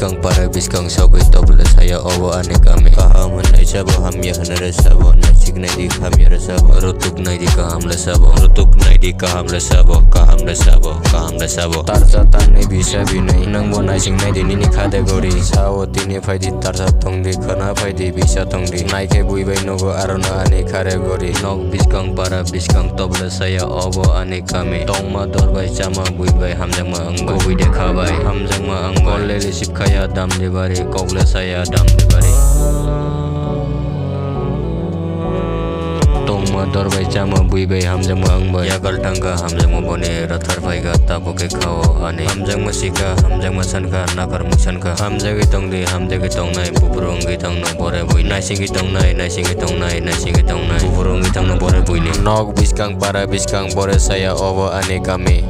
biskang para biskang sawi tabla saya obo ane kami kaham nai sabo ham ya hanare sabo nasik nai di ham ya sabo rutuk nai di kaham le sabo rutuk nai di kaham le sabo kaham le sabo tarsa tan nai bisa binai nang bo nai sing nai di nini khade gori sawo tini faidi tarsa tong di khana faidi bisa tong di nai ke bui bai nogo arona ane khare gori nok biskang para biskang tabla saya obo ane kami tong ma dor bai chama bui bai hamjang ma ang bui dekha bai hamjang ma ang kolle receive khaya dam de bare kokle saya dam de bare tong ma dor bai chama bui bai hamjang ma ang bai yakal tangga hamjang ma bone rathar bai ga tapo ke khao ane hamjang ma sika hamjang ma sanka nakar musanka hamjang gi tong de hamjang gi tong nai buburong gi tong no bore bui nai singi tong nai buburong gi tong no bore bui ni nok biskang para biskang bore saya obo ane kami